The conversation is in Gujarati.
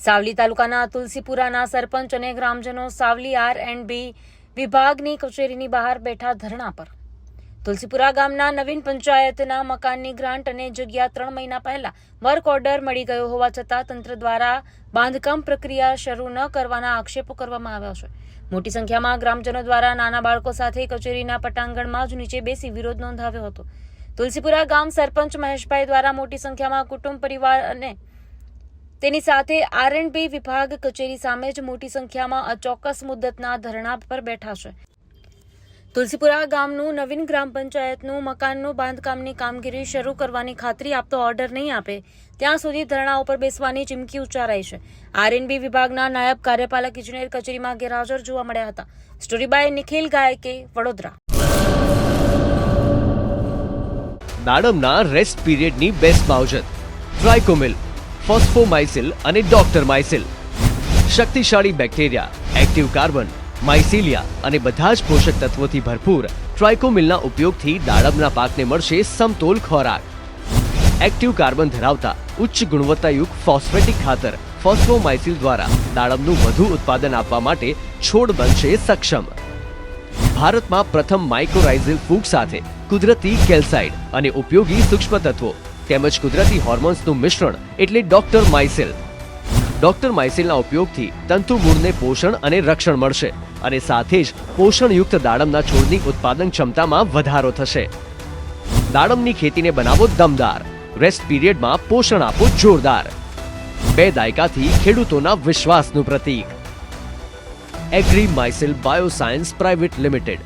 સાવલી તાલુકાના તુલસીપુરાના સરપંચ અને ગ્રામજનો સાવલી R&B વિભાગની કચેરીની બહાર બેઠા ધરણા પર. તુલસીપુરા ગામના નવીન પંચાયતના મકાનની ગ્રાન્ટ અને જગ્યા 3 મહિના પહેલા વર્ક ઓર્ડર મળી ગયો હોવા છતાં તંત્ર દ્વારા બાંધકામ પ્રક્રિયા શરૂ ન કરવાના આક્ષેપો કરવામાં આવ્યા છે. મોટી સંખ્યામાં ગ્રામજનો દ્વારા નાના બાળકો સાથે કચેરીના પટાંગણમાં જ નીચે બેસી વિરોધ નોંધાવ્યો હતો. તુલસીપુરા ગામ સરપંચ મહેશભાઈ દ્વારા મોટી સંખ્યામાં કુટુંબ પરિવાર અને તેની સાથે R&B વિભાગ કચેરી સામે જ મોટી સંખ્યામાં અચોક્કસ મુદ્દતના ધરણા પર બેઠા છે. તુલસીપુરા ગામનું નવીન ગ્રામ પંચાયતનું મકાનનું બાંધકામની કામગીરી શરૂ કરવાની ખાતરી આપતો ઓર્ડર નહીં આપે ત્યાં સુધી ધરણા ઉપર બેસવાની ચીમકી ઉચ્ચારાઈ છે. R&B વિભાગના નાયબ કાર્યપાલક ઇજનેર કચેરીમાં ગેરહાજર જોવા મળ્યા હતા. Story by Nikhil Gayke, Vadodara. દાડમના રેસ્ટ પીરિયડની બેસ્ટ માવજત ટ્રાઇકોમિલ, ફોસ્ફોમાઇસિલ અને ડોક્ટર માઇસિલ. શક્તિશાળી બેક્ટેરિયા, એક્ટિવ કાર્બન, માઇસિલિયા અને બધા જ પોષક તત્વોથી ભરપૂર ટ્રાઇકોમિલના ઉપયોગથી દાડમના પાકને મળશે સમતોલ ખોરાક. એક્ટિવ કાર્બન ધરાવતા ઉચ્ચ ગુણવત્તાયુક્ત ફોસ્ફેટિક ખાતર ફોસ્ફોમાઇસિલ દ્વારા દાડમનું વધુ ઉત્પાદન આપવા માટે છોડ બનશે સક્ષમ. ભારતમાં પ્રથમ માઇક્રોરાઇઝલ ફૂગ સાથે કુદરતી કેલ્સાઇડ અને ઉપયોગી સૂક્ષ્મ તત્વો તેમજ કુદરતી હોર્મોન્સનું મિશ્રણ એટલે ડોક્ટર માઇસિલ. ડોક્ટર માઇસિલના ઉપયોગથી તંતુમૂળને પોષણ અને રક્ષણ મળશે અને સાથે જ પોષણયુક્ત દાડમના છોડની ઉત્પાદન ક્ષમતામાં વધારો થશે. દાડમની ખેતીને બનાવો દમદાર, રેસ્ટ પીરિયડમાં પોષણ આપો જોરદાર. 2 દાયકાથી ખેડૂતોના વિશ્વાસનું પ્રતીક. Agri Mycil Bioscience Private limited.